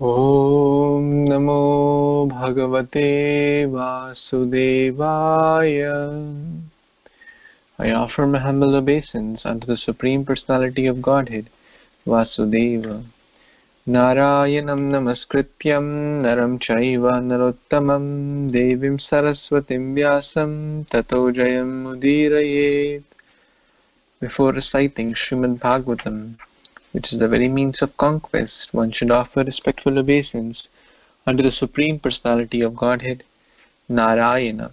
Om Namo Bhagavate Vasudevaya. I offer my humble obeisance unto the Supreme Personality of Godhead, Vasudeva. Narayanam Namaskrityam Naram Chaiva Narottamam Devim Saraswatim Vyasam Tato Jayam Mudirayet. Before reciting Srimad Bhagvatam, which is the very means of conquest, one should offer respectful obeisance unto the Supreme Personality of Godhead, Narayana,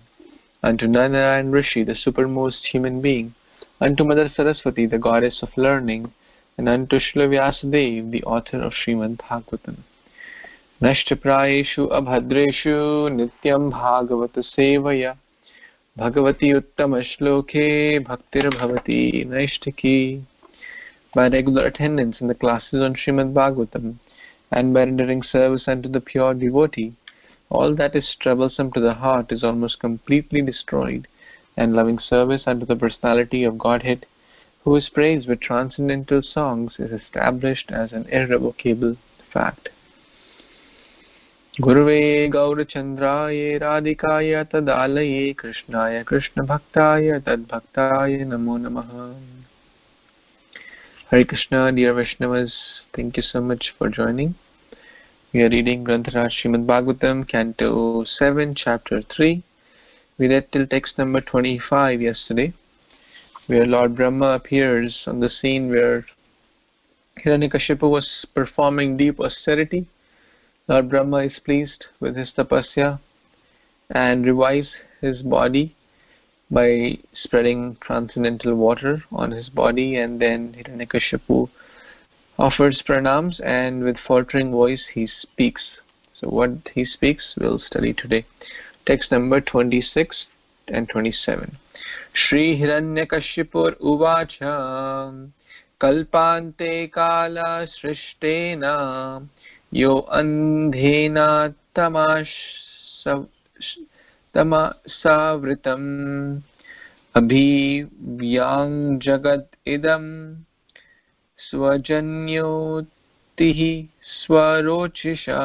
unto Narayan Rishi, the supermost human being, unto Mother Saraswati, the goddess of learning, and unto Srila Vyasadeva, the author of Srimad Bhagvatam. Nashtaprayeshu abhadreshu nityam bhagavata sevaya bhagavati uttama shloke bhaktir bhavati naishtaki. By regular attendance in the classes on Srimad Bhagavatam and by rendering service unto the pure devotee, all that is troublesome to the heart is almost completely destroyed, and loving service unto the Personality of Godhead, who is praised with transcendental songs, is established as an irrevocable fact. Guruve Gaurachandraye Radhikaya Tadalaye Krishnaya Krishna Bhaktaya Tadbhaktaya Namo Namaha. Hare Krishna, dear Vaishnavas, thank you so much for joining. We are reading Grantaraj Srimad Bhagavatam, Canto 7, Chapter 3. We read till text number 25 yesterday, where Lord Brahma appears on the scene where Hiranyakashipu was performing deep austerity. Lord Brahma is pleased with his tapasya and revives his body by spreading transcendental water on his body, and then Hiranyakashipu offers pranams and with faltering voice he speaks. So what he speaks we'll study today. Text number 26 and 27. Shri Hiranyakashipur uvacha kalpante kala srishtena yo andhena tamasavritam abhivyang jagat idam swajanyoti swarochisha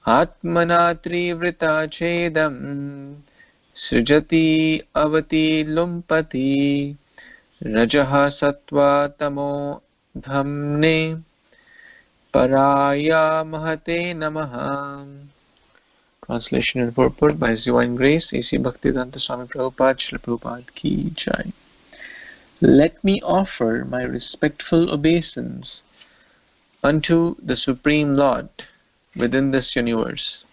atmanatri vrita chedam srijati avati lumpati rajaha sattva tamo dhamne paraya mahate namaha. Translation and purport by His Divine Grace A.C. Bhaktivedanta Swami Prabhupada, Srila Prabhupada Ki Jai. Let me offer my respectful obeisance unto the Supreme Lord within this universe.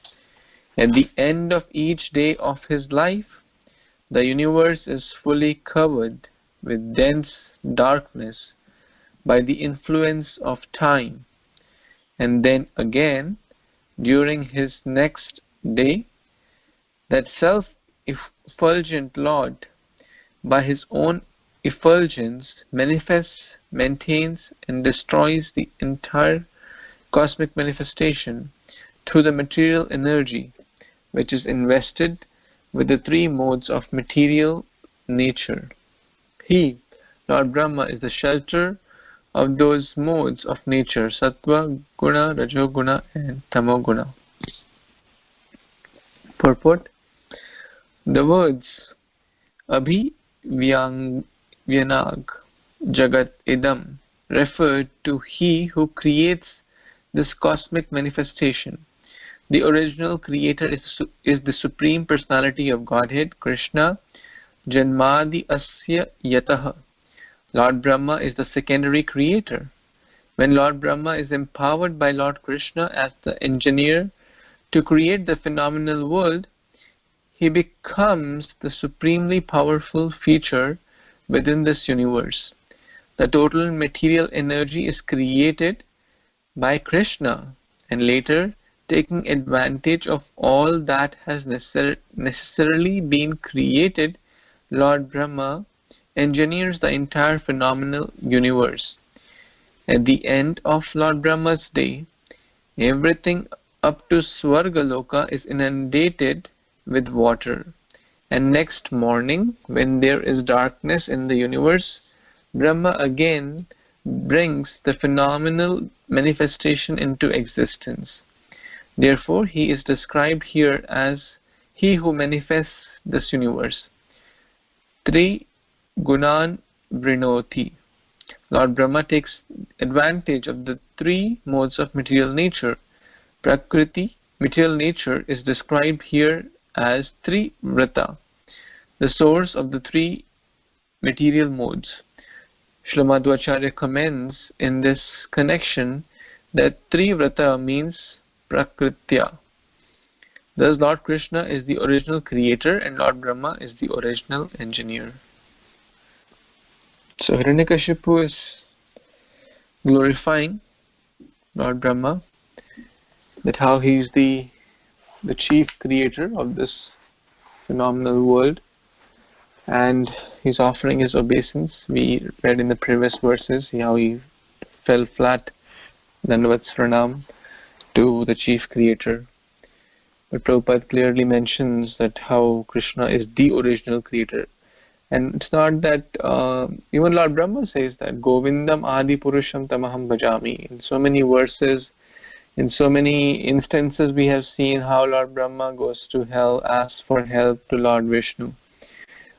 At the end of each day of his life, the universe is fully covered with dense darkness by the influence of time, and then again during his next day, that self-effulgent Lord by his own effulgence manifests, maintains and destroys the entire cosmic manifestation through the material energy which is invested with the three modes of material nature. He, Lord Brahma, is the shelter of those modes of nature, Sattva, Guna, Rajoguna and Tamoguna. Purport. The words Abhi-Vyanag Jagat Idam refer to He who creates this cosmic manifestation. The original creator is the Supreme Personality of Godhead, Krishna, Janmadi Asya Yataha. Lord Brahma is the secondary creator. When Lord Brahma is empowered by Lord Krishna as the engineer to create the phenomenal world, he becomes the supremely powerful feature within this universe. The total material energy is created by Krishna, and later, taking advantage of all that has necessarily been created, Lord Brahma engineers the entire phenomenal universe. At the end of Lord Brahma's day, everything up to Swargaloka is inundated with water, and next morning, when there is darkness in the universe, Brahma again brings the phenomenal manifestation into existence. Therefore, he is described here as he who manifests this universe. Tri Gunan Vrinoti. Lord Brahma takes advantage of the three modes of material nature. Prakriti, material nature, is described here as Trivrata, the source of the three material modes. Srimad Bhagavatam comments in this connection that Trivrata means Prakritya. Thus, Lord Krishna is the original creator and Lord Brahma is the original engineer. So Hiranyakashipu is glorifying Lord Brahma, that how he is the chief creator of this phenomenal world, and he's offering his obeisance. We read in the previous verses how he fell flat, Dandavat Pranam, to the chief creator. But Prabhupada clearly mentions that how Krishna is the original creator. And it's not that, even Lord Brahma says that, Govindam Adi Purusham Tamaham Bhajami. In so many verses, in so many instances, we have seen how Lord Brahma goes to hell, asks for help to Lord Vishnu.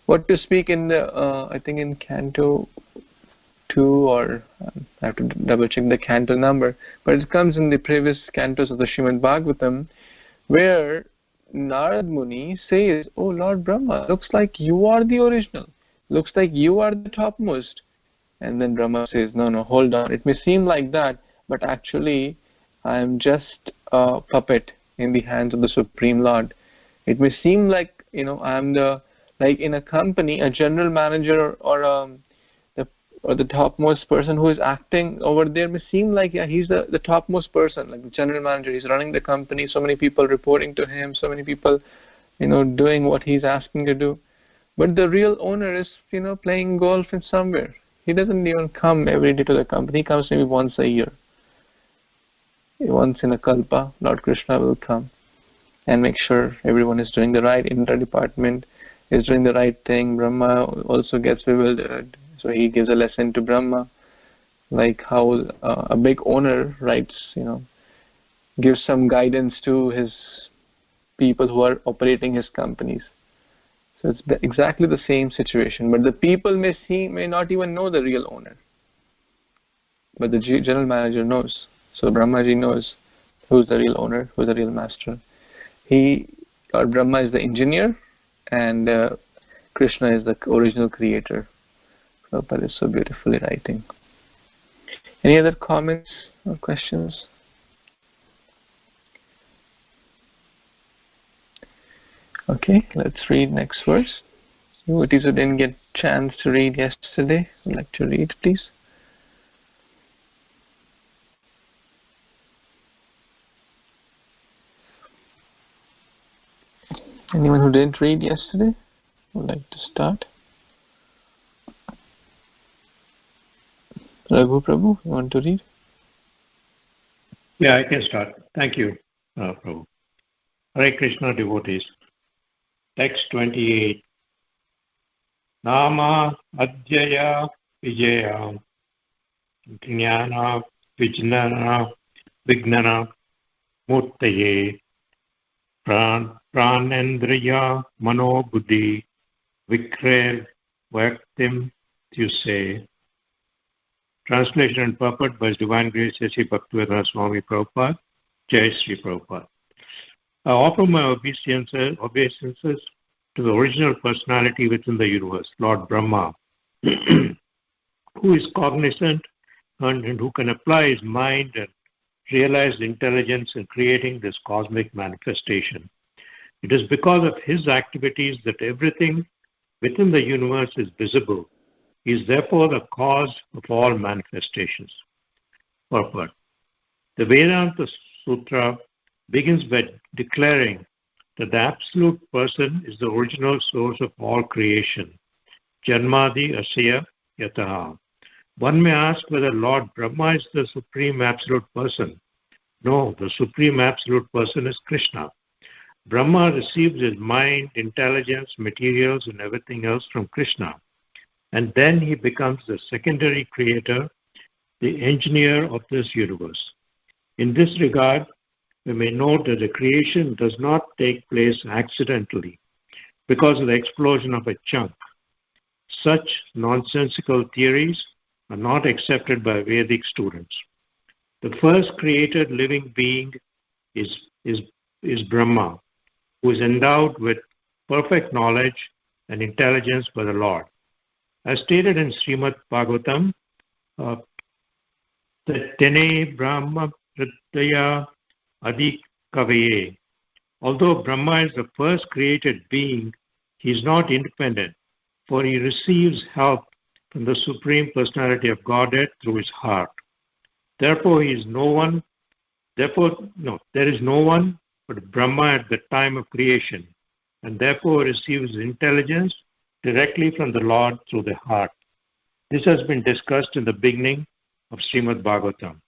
What to speak in the, I think in Canto 2, or I have to double check the canto number, but it comes in the previous cantos of the Srimad Bhagvatam, where Narad Muni says, "Oh Lord Brahma, looks like you are the original. Looks like you are the topmost." And then Brahma says, "No, hold on. It may seem like that, but actually I am just a puppet in the hands of the Supreme Lord. It may seem like, I am the, like in a company, a general manager or the topmost person who is acting over there may seem like, yeah, he's the topmost person, like the general manager. He's running the company, so many people reporting to him, so many people, doing what he's asking to do. But the real owner is, playing golf in somewhere. He doesn't even come every day to the company. He comes maybe once a year. Once in a kalpa, Lord Krishna will come and make sure everyone is doing the right. Indra department is doing the right thing. Brahma also gets bewildered. So he gives a lesson to Brahma, like how a big owner writes, gives some guidance to his people who are operating his companies. So it's exactly the same situation. But the people may not even know the real owner. But the general manager knows. So Brahmaji knows who's the real owner, who's the real master. Lord Brahma is the engineer, and Krishna is the original creator. Prabhupada is so beautifully writing. Any other comments or questions? Okay, let's read next verse. Devotees who didn't get chance to read yesterday, would like to read, please. Anyone who didn't read yesterday would like to start? Raghu Prabhu, you want to read? Yeah, I can start. Thank you, Prabhu. Hare Krishna devotees. Text 28. Nama Adhyaya Vijaya Jnana Vijnana Vignana Murtaye Pranendriya Mano Buddhi Vikrer Vaktim Tuse. Translation and purport by His Divine Grace Sri Bhaktivedanta Swami Prabhupada. Jai Sri Prabhupada. I offer my obeisances to the original personality within the universe, Lord Brahma, who is cognizant and who can apply his mind and realize intelligence in creating this cosmic manifestation. It is because of his activities that everything within the universe is visible. He is therefore the cause of all manifestations. Purport. The Vedanta Sutra begins by declaring that the absolute person is the original source of all creation. Janmadi asya yataha. One may ask whether Lord Brahma is the supreme absolute person. No, the supreme absolute person is Krishna. Brahma receives his mind, intelligence, materials, and everything else from Krishna. And then he becomes the secondary creator the engineer of this universe. In this regard, we may note that the creation does not take place accidentally because of the explosion of a chunk. Such nonsensical theories are not accepted by Vedic students. The first created living being is Brahma, who is endowed with perfect knowledge and intelligence by the Lord. As stated in Srimad Bhagvatam, Tene Brahma Hridaya Adikavaye. Although Brahma is the first created being, he is not independent, for he receives help from the Supreme Personality of Godhead through his heart. Therefore, there is no one but Brahma at the time of creation, and therefore receives intelligence directly from the Lord through the heart. This has been discussed in the beginning of Srimad Bhagavatam.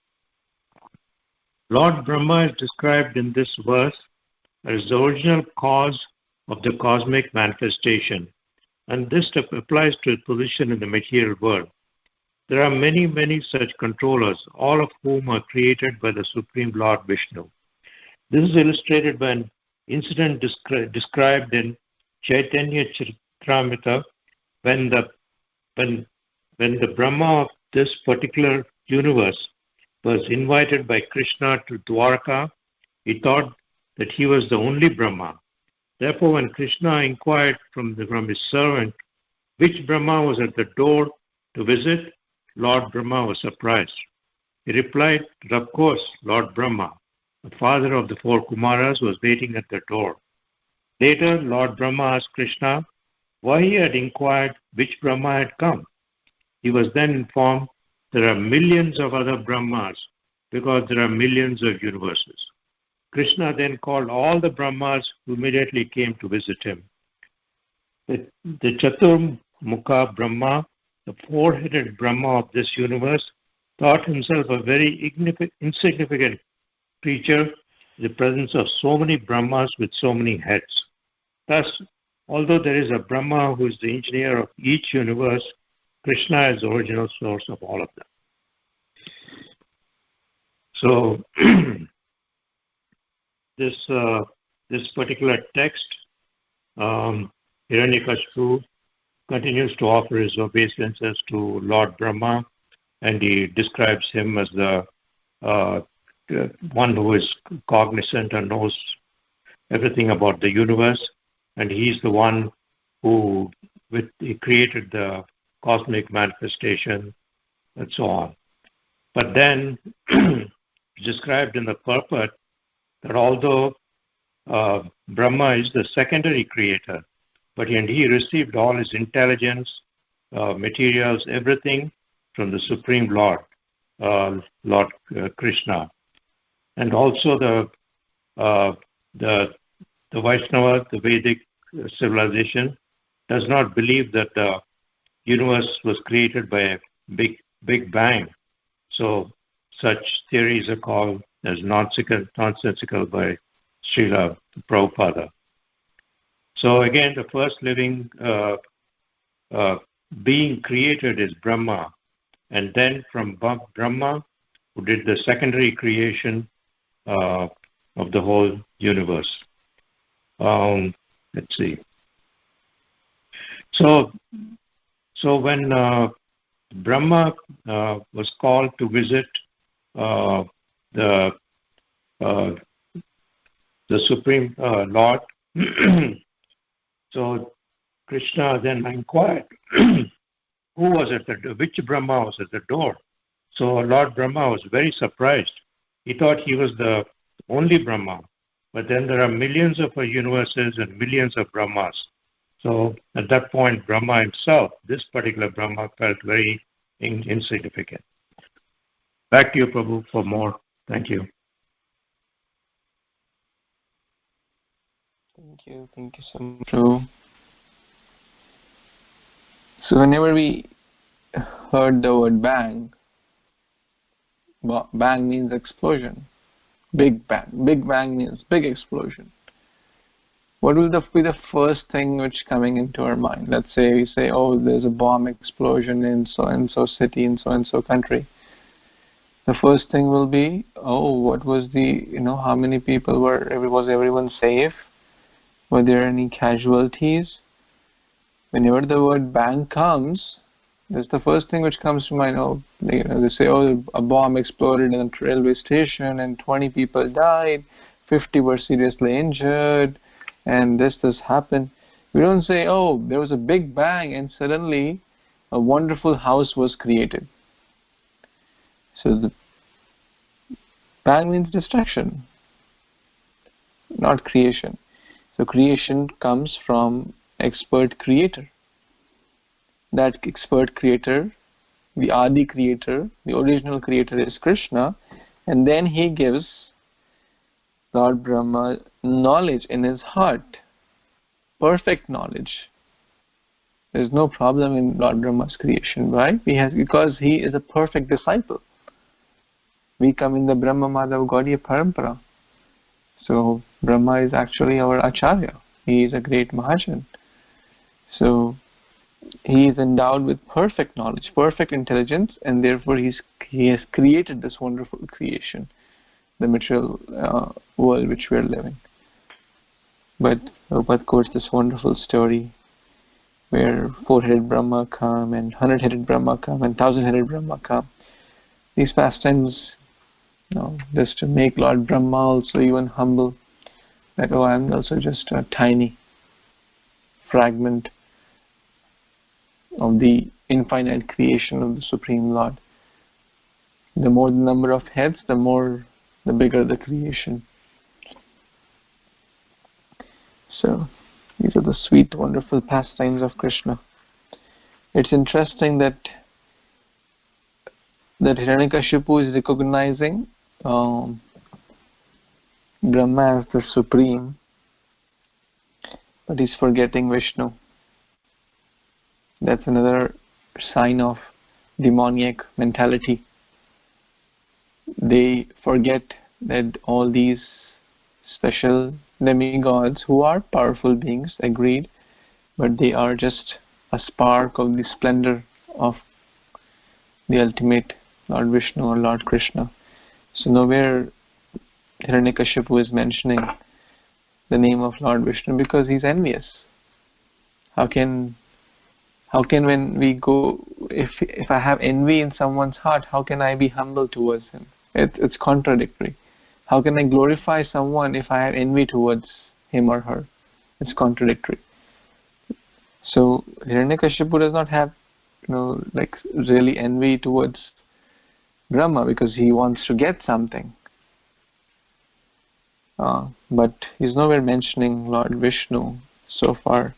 Lord Brahma is described in this verse as the original cause of the cosmic manifestation, and this applies to his position in the material world. There are many, many such controllers, all of whom are created by the Supreme Lord Vishnu. This is illustrated by an incident described in Chaitanya Charitamrita when the Brahma of this particular universe was invited by Krishna to Dwarka. He thought that he was the only Brahma. Therefore, when Krishna inquired from his servant which Brahma was at the door to visit, Lord Brahma was surprised. He replied that, of course, Lord Brahma, the father of the four Kumaras, was waiting at the door. Later, Lord Brahma asked Krishna why he had inquired which Brahma had come. He was then informed there are millions of other Brahmas because there are millions of universes. Krishna then called all the Brahmas who immediately came to visit him. The Chaturmukha Brahma, the four-headed Brahma of this universe, thought himself a very insignificant creature in the presence of so many Brahmas with so many heads. Thus, although there is a Brahma who is the engineer of each universe, Krishna is the original source of all of them. So, this particular text, Hiranyakashipu continues to offer his obeisances to Lord Brahma, and he describes him as the one who is cognizant and knows everything about the universe, and he's the one who he created the cosmic manifestation and so on. But then it's described in the purport that although Brahma is the secondary creator, but he received all his intelligence, materials, everything from the Supreme Lord, Lord Krishna. And also the Vaishnava, the Vedic civilization, does not believe that the universe was created by a big bang. So such theories are called as nonsensical by Srila Prabhupada. So again, the first living being created is Brahma, and then from Brahma, who did the secondary creation of the whole universe. Let's see. So when Brahma was called to visit the Supreme Lord, so Krishna then inquired who was at which Brahma was at the door. So Lord Brahma was very surprised. He thought he was the only Brahma, but then there are millions of universes and millions of Brahmas. So at that point, Brahma himself, this particular Brahma, felt very insignificant. Back to you, Prabhu, for more. Thank you. Thank you so much, Prabhu. So whenever we heard the word bang, bang means explosion. Big bang. Big bang means big explosion. What will be the first thing which coming into our mind? Let's say we say, oh, there's a bomb explosion in so-and-so city, in so-and-so country. the first thing will be, oh, what was the, how many people was everyone safe? Were there any casualties? Whenever the word bang comes, that's the first thing which comes to mind. They say, oh, a bomb exploded in a railway station and 20 people died, 50 were seriously injured, and this happened. We don't say, oh, there was a big bang and suddenly a wonderful house was created. So the bang means destruction, not creation. So creation comes from expert creator. That expert creator, the Adi creator, the original creator is Krishna, and then he gives Lord Brahma knowledge in his heart, perfect knowledge. There's no problem in Lord Brahma's creation. Why? Because he is a perfect disciple. We come in the Brahma Madhav Gaudiya Parampara. So Brahma is actually our Acharya. He is a great Mahajan. So he is endowed with perfect knowledge, perfect intelligence, and therefore he has created this wonderful creation, the material world which we are living. But Prabhupada quotes this wonderful story where 4-headed Brahma come and 100-headed Brahma come and 1,000-headed Brahma come. These pastimes, just to make Lord Brahma also even humble, that I'm also just a tiny fragment of the infinite creation of the Supreme Lord. The more the number of heads, the bigger the creation. So these are the sweet, wonderful pastimes of Krishna. It's interesting that Hiranyakashipu is recognizing Brahma as the Supreme, but he's forgetting Vishnu. That's another sign of demoniac mentality. They forget that all these special demigods, who are powerful beings, agreed, but they are just a spark of the splendor of the ultimate Lord Vishnu or Lord Krishna. So nowhere Hiranyakashipu is mentioning the name of Lord Vishnu because he's envious. How can when we go, if I have envy in someone's heart, how can I be humble towards him? It's contradictory. How can I glorify someone if I have envy towards him or her? It's contradictory. So Hiranyakashipu does not have, really envy towards Brahma because he wants to get something. But he's nowhere mentioning Lord Vishnu so far.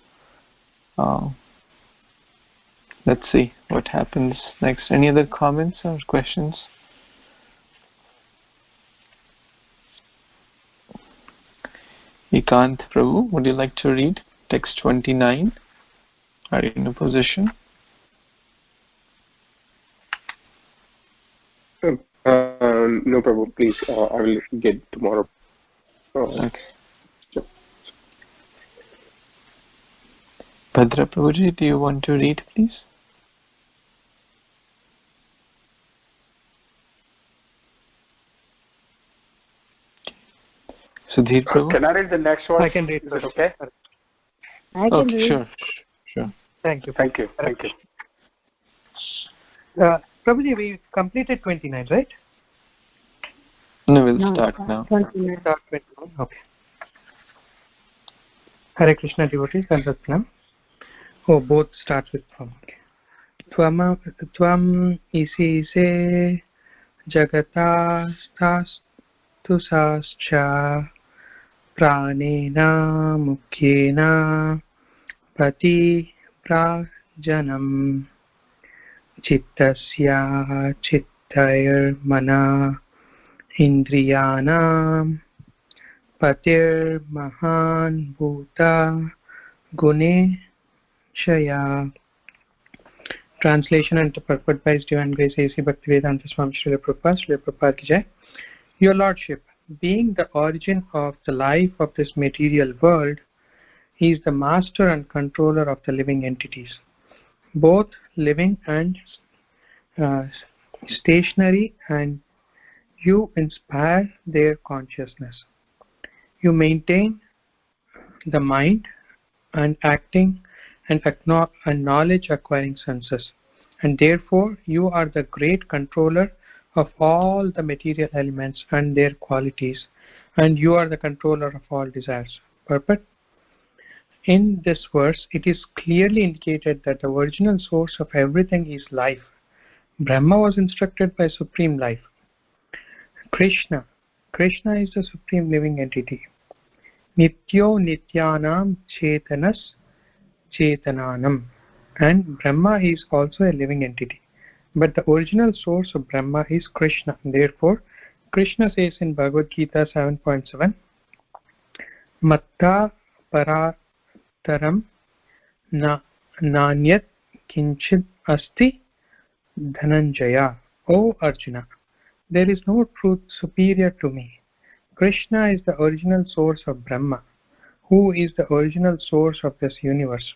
Let's see what happens next. Any other comments or questions? Ikant Prabhu, would you like to read text 29? Are you in a position? No Prabhu, please. I will get tomorrow. Okay. Sure. Bhadra Prabhuji, do you want to read, please? Sudhir Prabhu? Can I read the next one? I can read. Is it okay? I can read. Sure. Thank you. Prabhuji, we completed 29, right? No, we'll start now. 29. Start 29. Okay. Hare Krishna devotees, Sandratnam. Oh, both start with from. Tvam isi se jagata stastu sascha pranena mukyena pati prajanam chittasya chittayar mana indriyanam patir mahan bhuta gune shaya. Translation and purport by His Divine Grace A.C. Bhaktivedanta Swami Srila Prabhupada Ki Jai. Your Lordship, being the origin of the life of this material world, He is the master and controller of the living entities, both living and stationary and You inspire their consciousness. You maintain the mind and acting and knowledge acquiring senses. And therefore, you are the great controller of all the material elements and their qualities. And you are the controller of all desires. Purport. In this verse, it is clearly indicated that the original source of everything is life. Brahma was instructed by Supreme Life. Krishna. Krishna is the Supreme Living Entity. Nityo Nityanam Chetanas Chetananam. And Brahma is also a living entity. But the original source of Brahma is Krishna. Therefore, Krishna says in Bhagavad Gita 7.7, Matta Parataram Nanyat Kinchid Asti Dhananjaya. O Arjuna, there is no truth superior to me. Krishna is the original source of Brahma, who is the original source of this universe.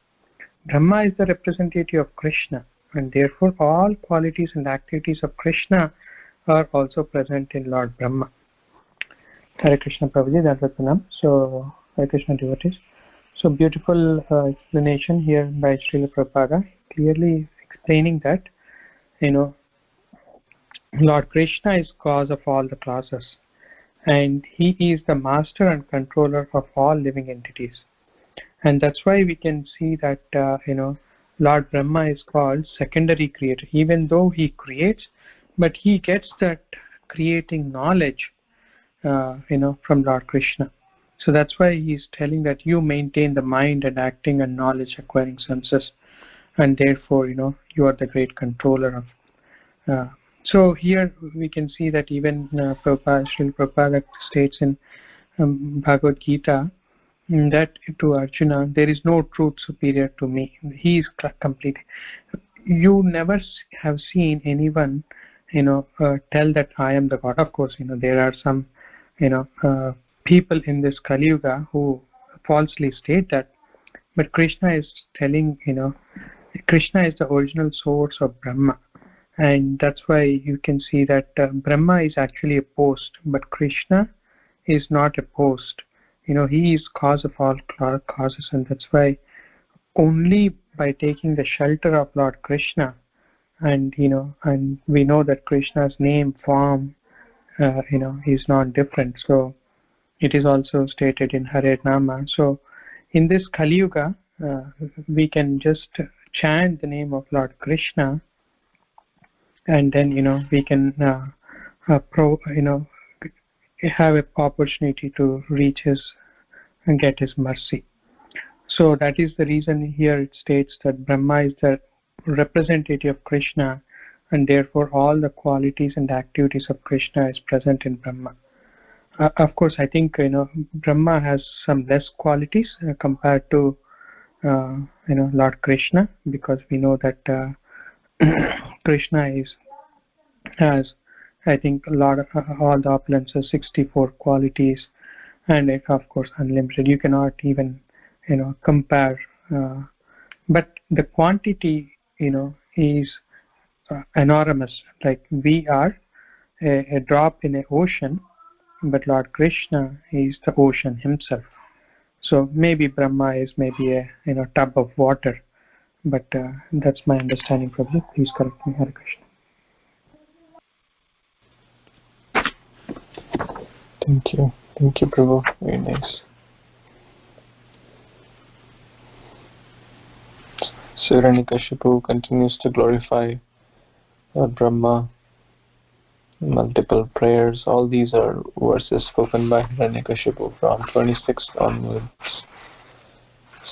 Brahma is the representative of Krishna, and therefore all qualities and activities of Krishna are also present in Lord Brahma. Hare Krishna Prabhuji, that was the name. So, Hare Krishna devotees. So, beautiful explanation here by Srila Prabhupada, clearly explaining that, Lord Krishna is cause of all the causes, and He is the master and controller of all living entities. And that's why we can see that, Lord Brahma is called secondary creator, even though He creates, but He gets that creating knowledge, from Lord Krishna. So that's why He is telling that you maintain the mind and acting and knowledge acquiring senses, and therefore, you are the great controller of. So here we can see that even Srila Prabhupada states in Bhagavad Gita that to Arjuna, there is no truth superior to me. He is complete. You never have seen anyone, tell that I am the God. Of course, there are some, people in this Kali Yuga who falsely state that, but Krishna is telling, Krishna is the original source of Brahma. And that's why you can see that Brahma is actually a post, but Krishna is not a post. He is cause of all causes, and that's why only by taking the shelter of Lord Krishna, and and we know that Krishna's name, form, is not different. So it is also stated in Hare Nama. So in this Kali Yuga, we can just chant the name of Lord Krishna, and then we can have an opportunity to reach His and get His mercy. So that is the reason here it states that Brahma is the representative of Krishna, and therefore all the qualities and activities of Krishna is present in Brahma. Of course, I think Brahma has some less qualities compared to Lord Krishna, because we know that Krishna has, I think, a lot of all the opulences, 64 qualities, and of course unlimited. You cannot even compare, but the quantity is enormous. Like we are a drop in an ocean, but Lord Krishna is the ocean Himself. So maybe Brahma is maybe a tub of water, but that's my understanding. Probably, please correct me. Hare Krishna. Thank you, Prabhu. Very nice. So Hiranyakashipu continues to glorify Lord Brahma. Multiple prayers. All these are verses spoken by Hiranyakashipu from 26 onwards.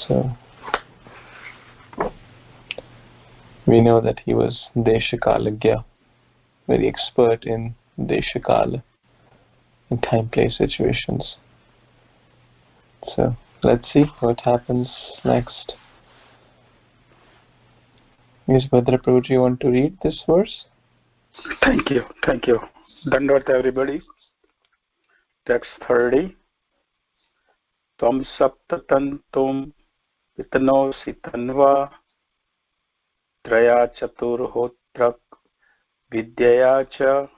So we know that he was Deshakalagya, very expert in Deshakala, in time, place, situations. So let's see what happens next. Ms. Bhadra Prabhuji, you want to read this verse? Thank you. Dandavata everybody. Text 30. Tvam saptatantum pitanosi tanva traya chaturhotrak vidyaya cha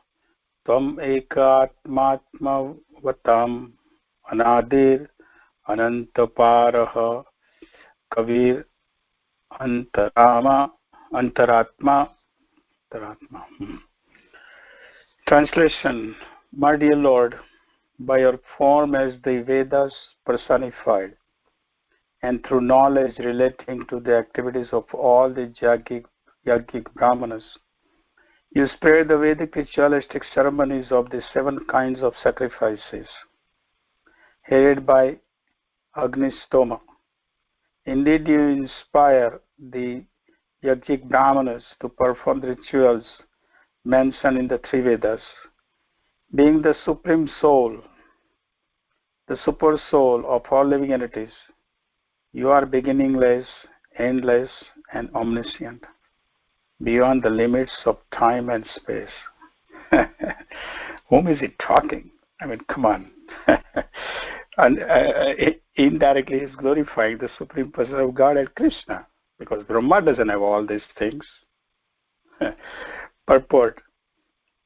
Tvam ekatmatmavatam anadir anantaparaha kavir antaratma. Translation. My dear Lord, by your form as the Vedas personified, and through knowledge relating to the activities of all the yogic brahmanas, you spared the Vedic ritualistic ceremonies of the 7 kinds of sacrifices, headed by Agnistoma. Indeed, you inspire the yogic brahmanas to perform the rituals mentioned in the 3 Vedas. Being the supreme soul, the super soul of all living entities, you are beginningless, endless, and omniscient, beyond the limits of time and space. Whom is he talking? I mean, come on. And indirectly he's glorifying the Supreme Person of God as Krishna, because Brahma doesn't have all these things. Purport.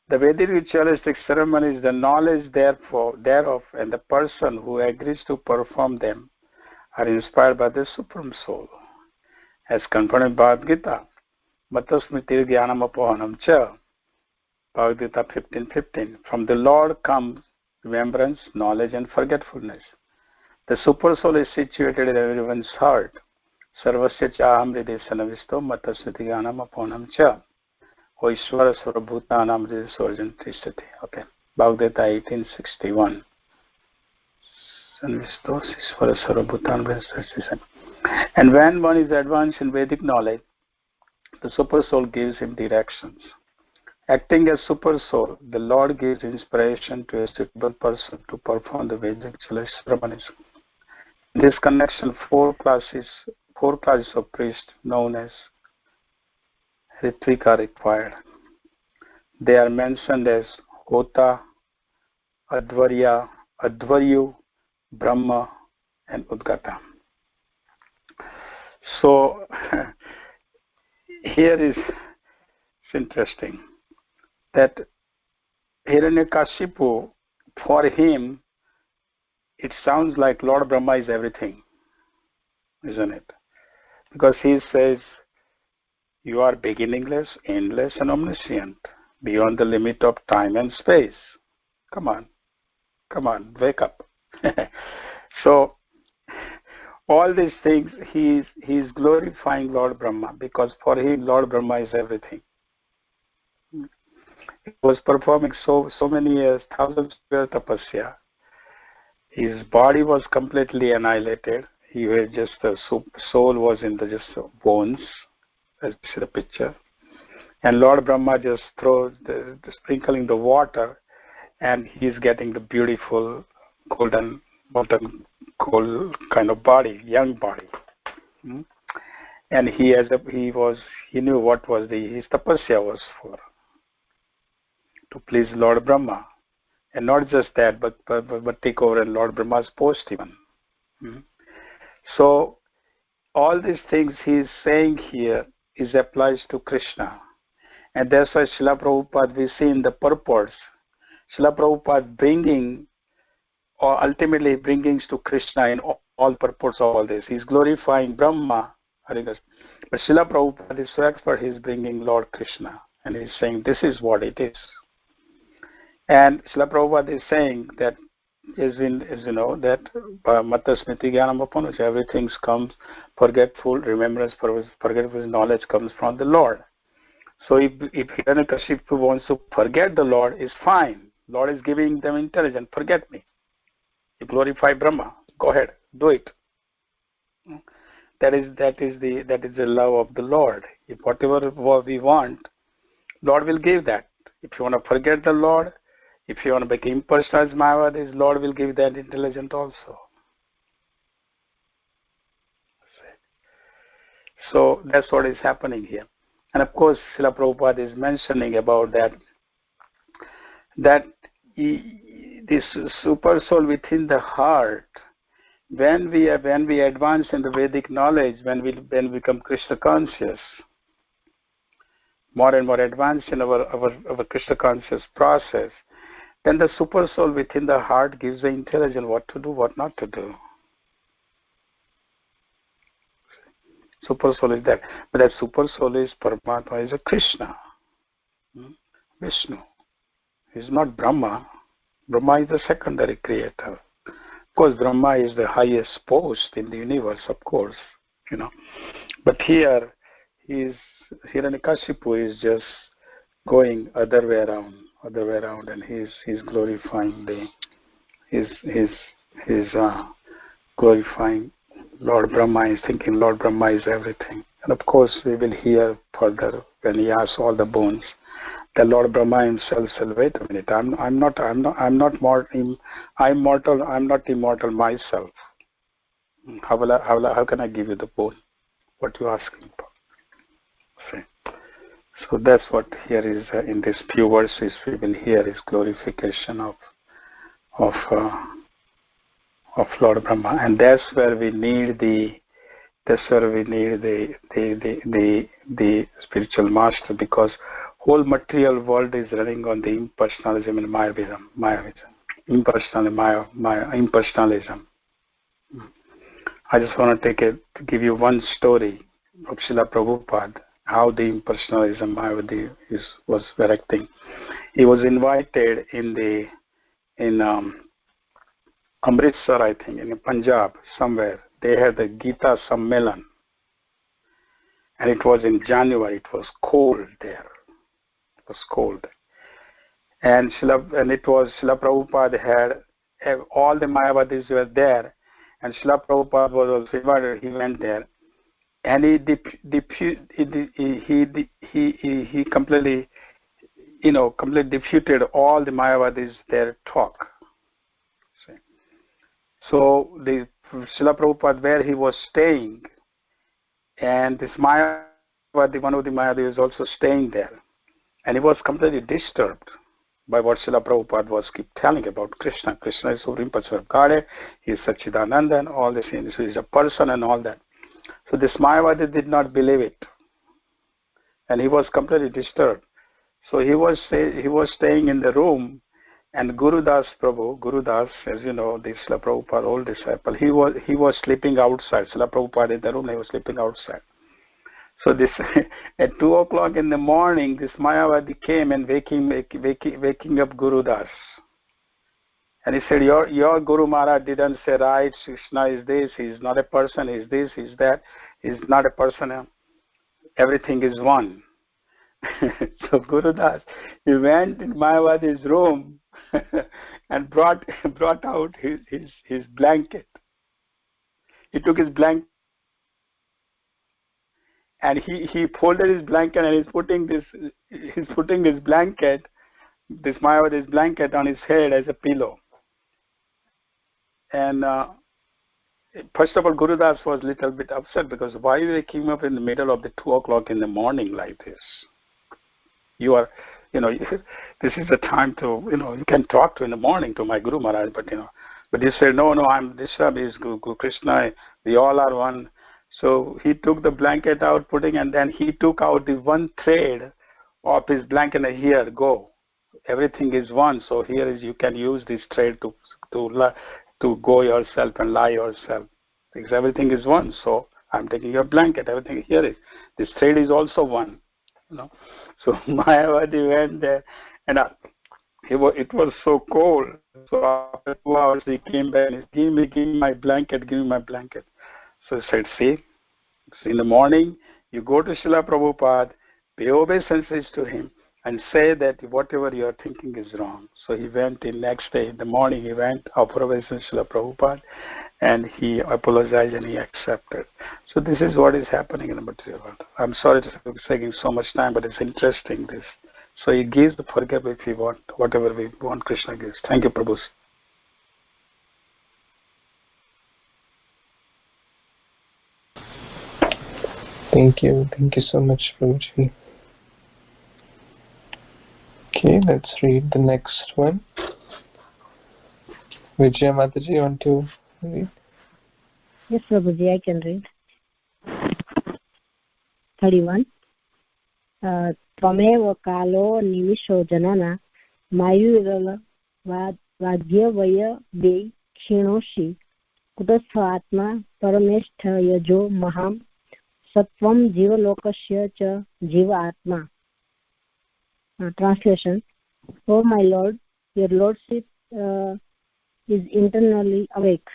The Vedic ritualistic ceremonies, the knowledge thereof, and the person who agrees to perform them are inspired by the Supreme Soul, as confirmed in Bhagavad Gita. Matasmritir Jnanam Apohanam Cha, Bhagavad Gita 15:15. From the Lord comes remembrance, knowledge, and forgetfulness. The Super Soul is situated in everyone's heart. Sarvasya Chaham Hridesanavisto Matasmritir Jnanam Apohanam Cha. O Ishvara Sarvabhutanam Hridesorjan Tishtati. Okay. Bhagavad Gita 18:61. And when one is advanced in Vedic knowledge, the Super Soul gives him directions. Acting as Super Soul, the Lord gives inspiration to a suitable person to perform the Vedic ceremonies. In this connection, four classes of priests known as Ritvik are required. They are mentioned as Hota, Advaryu, Brahma, and Udgata. So here it's interesting that Hiranyakashipu, for him, it sounds like Lord Brahma is everything, isn't it? Because he says, you are beginningless, endless, and omniscient, beyond the limit of time and space. Come on, wake up. So, all these things, he is glorifying Lord Brahma, because for him, Lord Brahma is everything. He was performing so many years, thousands of years tapasya. His body was completely annihilated. He was just the soul was in the just bones, as you see the picture. And Lord Brahma just throws the sprinkling the water, and he's getting the beautiful golden molten coal kind of body, young body. And he knew what was his tapasya was for, to please Lord Brahma. And not just that, but take over in Lord Brahma's post even. So all these things he is saying here is applies to Krishna. And that's why Srila Prabhupada, we see in the purports, Srila Prabhupada ultimately bringing to Krishna in all purports of all this. He's glorifying Brahma, but Srila Prabhupada is so expert, he's bringing Lord Krishna. And he's saying, this is what it is. And Srila Prabhupada is saying that, as you know, that Mata Smriti Jnanam Apohanam, everything comes forgetful, remembrance, forgetful knowledge comes from the Lord. So if Hiranyakashipu wants to forget the Lord, is fine. Lord is giving them intelligence. Forget me. You glorify Brahma. Go ahead, do it. That is the love of the Lord. If whatever we want, Lord will give that. If you want to forget the Lord, if you want to become impersonal as Mayavadis, Lord will give that intelligence also. So that's what is happening here. And of course, Srila Prabhupada is mentioning about that this super soul within the heart, when we advance in the Vedic knowledge, when we become Krishna conscious, more and more advanced in our Krishna conscious process, then the super soul within the heart gives the intelligence what to do, what not to do. Super soul is there. But that super soul is Paramatma, is a Krishna. Vishnu. He's not Brahma. Brahma is the secondary creator. Of course, Brahma is the highest post in the universe, of course, But here, Hiranyakashipu is just going other way around, and he's glorifying glorifying Lord Brahma. Is thinking Lord Brahma is everything, and of course we will hear further when he asks all the bones. The Lord Brahma himself said, "Wait a minute, I'm not mortal. I'm mortal. I'm not immortal myself. How can I give you the bone? What you asking for?" See? So that's what here is in these few verses we will hear is glorification of Lord Brahma, and that's where we need the spiritual master, because whole material world is running on the impersonalism and Mayavism. Impersonalism. I just want to give you one story of Srila Prabhupada, how the impersonalism Mayavadi was directing. He was invited in Amritsar, I think, in Punjab, somewhere. They had the Gita Sammelan. And it was in January. It was cold there. It was cold. And Srila Prabhupada had, all the Mayavadis were there. And Srila Prabhupada was also invited. He went there. And he completely, completely defeated all the Mayavadis their talk. So the Srila Prabhupada, where he was staying, and this Mayavadi, one of the Mayavadis was also staying there, and he was completely disturbed by what Srila Prabhupada was keep telling about Krishna. Krishna is Supreme Person of Godhead, he is Satchidananda and all this, so he is a person and all that. So this Mayavadi did not believe it, and he was completely disturbed. So he was staying in the room, and Gurudas, as you know, the Srila Prabhupada, old disciple, he was sleeping outside. Srila Prabhupada in the room, he was sleeping outside. So this at 2 o'clock in the morning, this Mayavadi came and waking up Gurudas. And he said, your Guru Maharaj didn't say right, Krishna is this, he is not a person, he is this, he is that, he is not a person, everything is one. So Gurudas, he went in Mayavadi's room and brought out his blanket. He took his blanket and he folded his blanket, and he's putting his blanket, this Mayavadi's blanket, on his head as a pillow. And first of all, Gurudas was a little bit upset, because why they came up in the middle of the 2 o'clock in the morning like this? You are, this is the time to, you can talk to in the morning to my Guru Maharaj, but he said, no, this is Guru Krishna, we all are one. So he took the blanket out, and then he took out the one thread of his blanket, and here, go. Everything is one, so here is, you can use this thread to go yourself and lie yourself. Because everything is one, so I'm taking your blanket, everything here is. This thread is also one. So Mayavadi went there, and it was so cold. So after 2 hours he came back and he said, give me my blanket. So I said, see, in the morning you go to Srila Prabhupada, pay obeisances to him, and say that whatever you are thinking is wrong. So he went in next day, in the morning he went, offered obeisance to Srila Prabhupada, and he apologized and he accepted. So this is what is happening in the material world. I'm sorry to be taking so much time, but it's interesting this. So he gives the forgive if we want, whatever we want, Krishna gives. Thank you, Prabhu. Thank you so much, Prabhuji. Okay, let's read the next one. Vijaya Mataji, you want to read? Yes, Prabhuji, I can read. 31. Tvamev kalo nimisho janana mayurala वाग्यवय वे क्षीणोषि कुटस्थ आत्मा परमेष्ठ यजो महाम सत्वम जीवलोकस्य च जीव आत्मा. Translation. Oh my Lord, your Lordship is internally awake,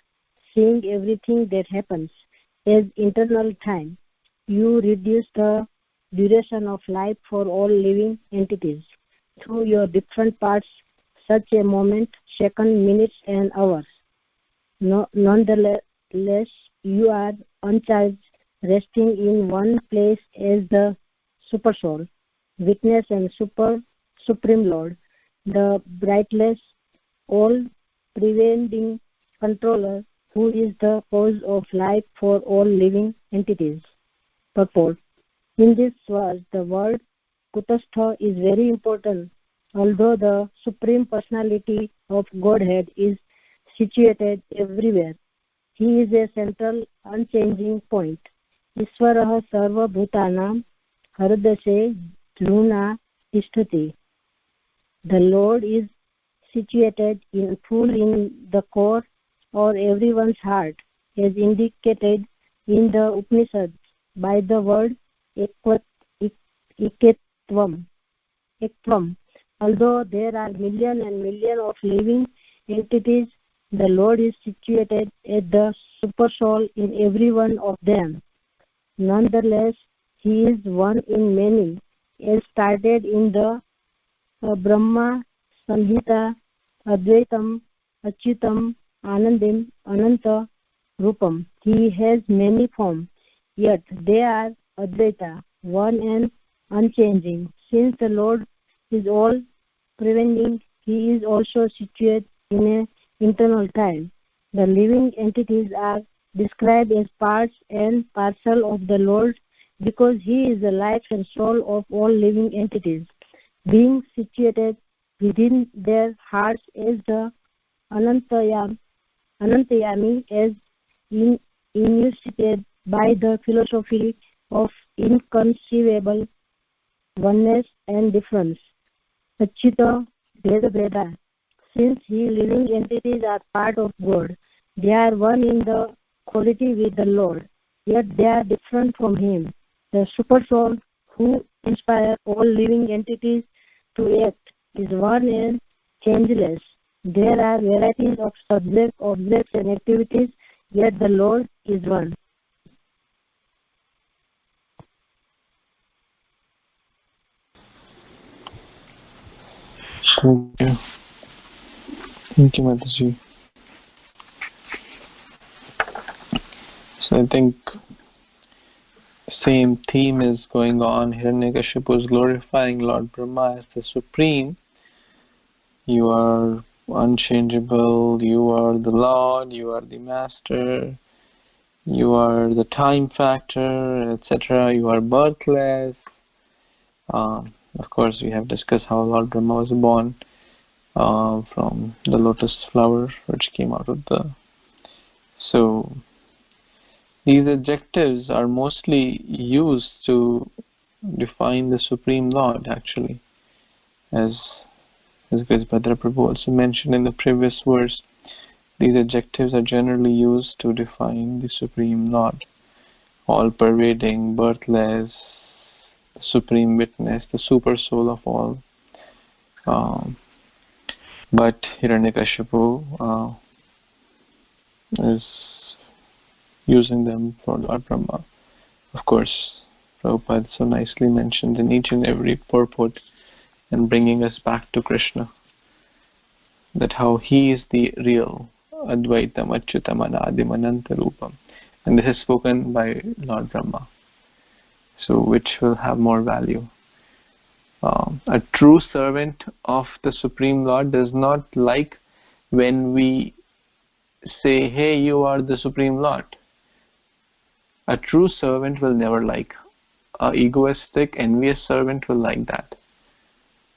seeing everything that happens as internal time. You reduce the duration of life for all living entities through your different parts, such a moment, second, minutes, and hours. Nonetheless, you are uncharged, resting in one place as the Super Soul, Witness and Supreme Lord, the brightless, all-preventing controller, who is the cause of life for all living entities. Purport. In this verse, the word Kutastha is very important. Although the Supreme Personality of Godhead is situated everywhere, He is a central, unchanging point. Ishwarah sarva bhutanam haridase dhruna tishtati. The Lord is situated in full in the core or everyone's heart, as indicated in the Upanishads by the word ekatvam. Although there are millions and millions of living entities, the Lord is situated at the Super Soul in every one of them. Nonetheless, He is one in many, as stated in the Brahma Samhita, Advaitam, Achyutam, Anandim, Ananta, Rupam. He has many forms, yet they are Advaita, one and unchanging. Since the Lord is all preventing, He is also situated in an internal time. The living entities are described as parts and parcel of the Lord because He is the life and soul of all living entities, being situated within their hearts as the Anantayami, as enunciated by the philosophy of inconceivable oneness and difference. Achyuta Veda Veda. Since He living entities are part of God, they are one in the quality with the Lord, yet they are different from Him. The Super Soul, who inspires all living entities to act, is one and changeless. There are varieties of subjects, objects, and activities, yet the Lord is one. Thank you. Thank you, Mataji. So I think same theme is going on. Hiranyakashipu is glorifying Lord Brahma as the Supreme. You are unchangeable, you are the Lord, you are the Master, you are the time factor, etc. You are birthless. Of course, we have discussed how Lord Brahma was born from the lotus flower which came out of the... So these adjectives are mostly used to define the Supreme Lord, actually, as Bhadra Prabhu also mentioned in the previous verse. These adjectives are generally used to define the Supreme Lord, all-pervading, birthless, the Supreme Witness, the Super Soul of all. But Hiranyakashipu is using them for Lord Brahma. Of course, Prabhupada so nicely mentioned in each and every purport and bringing us back to Krishna, that how He is the real Advaitam, Achyutam, Anadim, Ananta Rupam. And this is spoken by Lord Brahma. So which will have more value? A true servant of the Supreme Lord does not like when we say, hey, you are the Supreme Lord. A true servant will never like. An egoistic, envious servant will like that.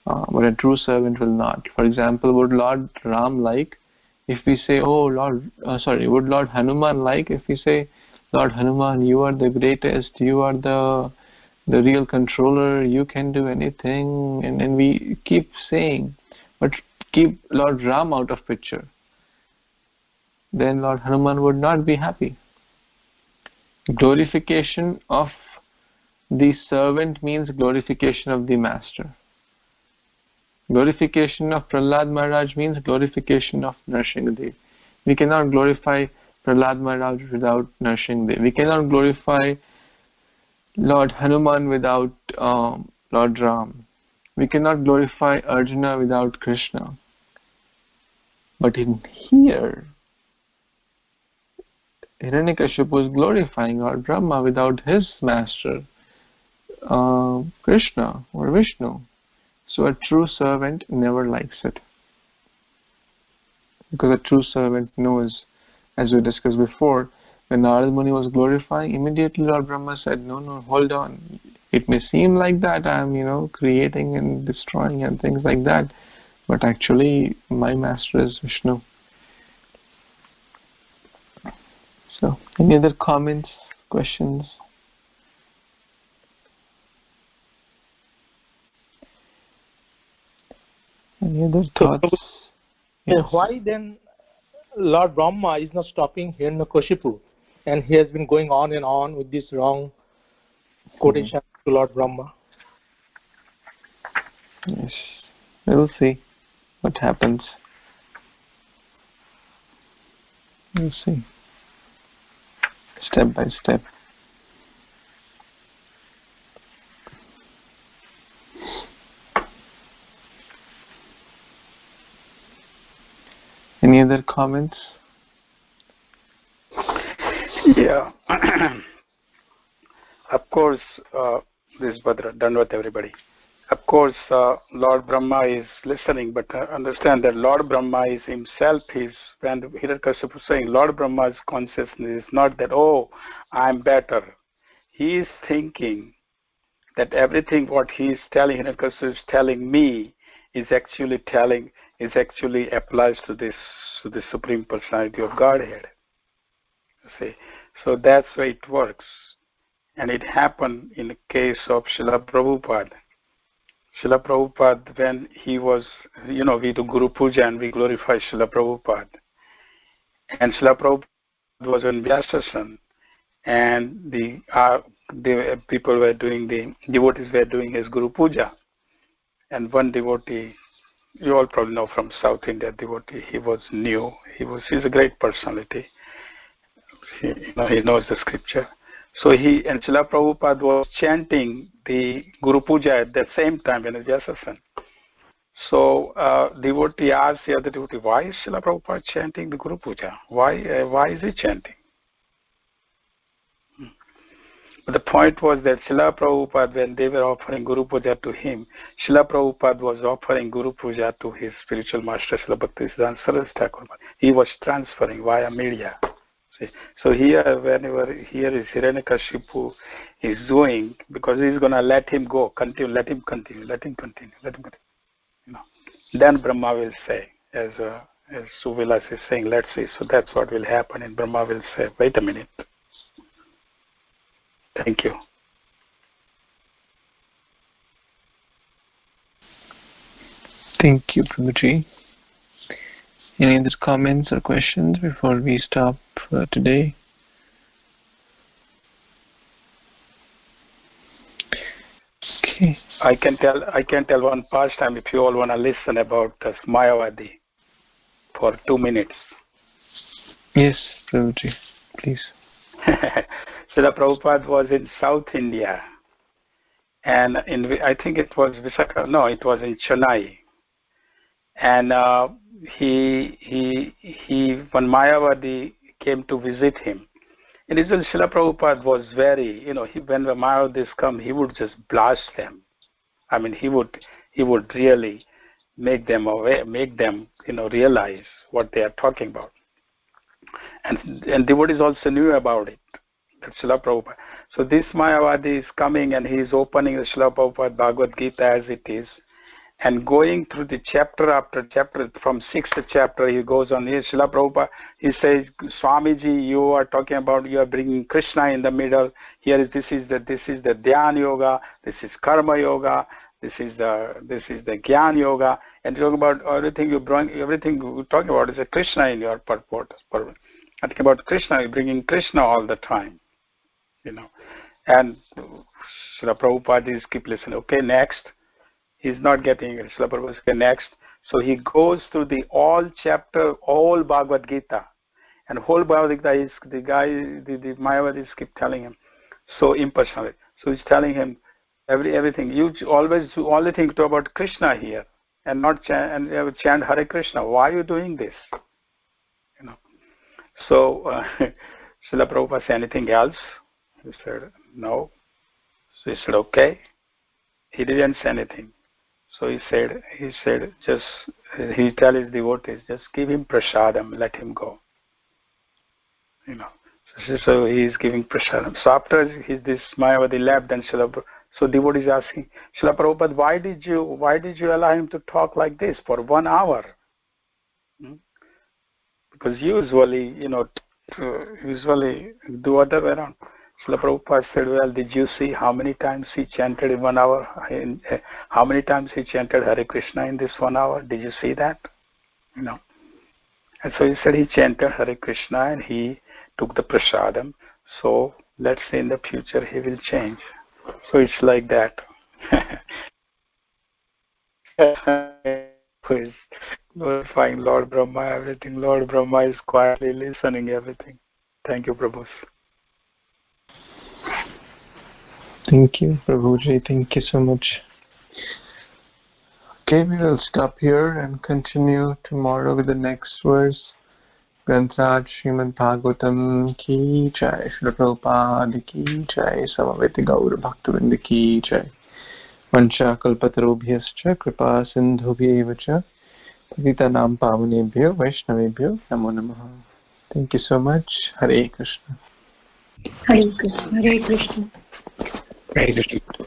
But a true servant will not. For example, would Lord Ram like if we say, would Lord Hanuman like if we say, Lord Hanuman, you are the greatest, you are the real controller, you can do anything, and we keep saying. But keep Lord Ram out of picture, then Lord Hanuman would not be happy. Glorification of the servant means glorification of the master. Glorification of Prahlad Maharaj means glorification of Narasimha. We cannot glorify Prahlad Maharaj without Narasimha. We cannot glorify Lord Hanuman without Lord Ram. We cannot glorify Arjuna without Krishna. But in here, Hiranyakashipu is glorifying Lord Brahma without his master, Krishna or Vishnu. So a true servant never likes it. Because a true servant knows, as we discussed before, when Narad Muni was glorifying, immediately Lord Brahma said, no, hold on. It may seem like that I am, creating and destroying and things like that, but actually my master is Vishnu. So, any other comments, questions? Any other thoughts? Yes. Why then Lord Brahma is not stopping Hiranyakashipu, and he has been going on and on with this wrong quotation to Lord Brahma? Yes, we'll see what happens. We'll see. Step by step. Any other comments? Yeah. Of course, this is Bhadra. Done with everybody. Of course, Lord Brahma is listening, but understand that Lord Brahma is himself, when Hiranyakashipu is saying Lord Brahma's consciousness is not that, oh, I'm better. He is thinking that everything what he is telling, Hiranyakashipu is telling me, is actually applies to the Supreme Personality of Godhead. You see, so that's why it works, and it happened in the case of Srila Prabhupada. Srila Prabhupada, when he was, we do Guru Puja and we glorify Srila Prabhupada, and Srila Prabhupada was in Vyasasan, and the people were doing, the devotees were doing his Guru Puja, and one devotee, you all probably know from South India devotee, he was new, he's a great personality, he knows the scripture. So and Srila Prabhupada was chanting the Guru Puja at the same time in Vyasasan. So devotee asked the other devotee, why is Srila Prabhupada chanting the Guru Puja? Why is he chanting? But the point was that Srila Prabhupada, when they were offering Guru Puja to him, Srila Prabhupada was offering Guru Puja to his spiritual master, Srila Bhaktisiddhanta Saraswati Thakur. He was transferring via media. See? So here, whenever here is Hiranyakashipu is doing, because he's going to let him go, let him continue. Then Brahma will say, as Suvilas is saying, let's see. So that's what will happen, and Brahma will say, wait a minute. Thank you. Thank you, Prabhuji. Any other comments or questions before we stop today? Okay. I can tell one pastime if you all want to listen about Mayavadi for 2 minutes. Yes, Prabhuji, please. Srila Prabhupada was in South India, and I think it was Visakha. No, it was in Chennai. And when Mayavadi came to visit him, and Srila Prabhupada was very, when the Mayavadis come, he would just blast them. I mean, he would really make them aware, realize what they are talking about. And devotees also knew about it. Srila Prabhupada. So this Mayavadi is coming and he is opening the Srila Prabhupada Bhagavad Gita as it is, and going through the chapter after chapter. From 6th chapter he goes on. Here Srila Prabhupada, he says, Swamiji, you are talking about, you are bringing Krishna in the middle. Here is this is the Dhyan Yoga, this is Karma Yoga, this is the Gyan Yoga, And talk about everything you bring, everything you're talking about is a Krishna in your purport. I think about Krishna, you're bringing Krishna all the time, you know. And Srila Prabhupada is keep listening. Okay, next. He's not getting it. Srila Prabhupada says, next. So he goes through the all chapter, all Bhagavad Gita. And whole Bhagavad Gita is the guy, the Mayavadis keep telling him so impersonally. So he's telling him everything. You always do only think about Krishna here and not chant Hare Krishna. Why are you doing this? You know. So Srila Prabhupada said, anything else? He said, no. So he said, okay. He didn't say anything. So he said, just he tell his devotees, just give him prasadam, let him go. You know. So he is giving prasadam. So after this Mayavadi left, then so devotees asking, Srila Prabhupada, why did you allow him to talk like this for 1 hour? Because usually, you know, do other way around. Srila Prabhupada said, well, did you see how many times he chanted in 1 hour? How many times he chanted Hare Krishna in this 1 hour? Did you see that? You know. And so he said he chanted Hare Krishna and he took the prasadam. So let's say in the future he will change. So it's like that. Who is glorifying Lord Brahma, everything. Lord Brahma is quietly listening everything. Thank you, Prabhu. Thank you, Prabhuji. Thank you so much. Okay, we will stop here and continue tomorrow with the next verse. Grantraj Srimad Bhagvatam ki jai, Srila Prabhupada ki jai, Samaveti Gaur Bhaktivinoda ki jai. Vancha kalpatarubhyascha kripa sindhubhyev cha patitanam pavanebhyo vaishnavebhyo namo namaha. Thank you so much. Hare Krishna. Hare Krishna. Hare Krishna. Hare Krishna.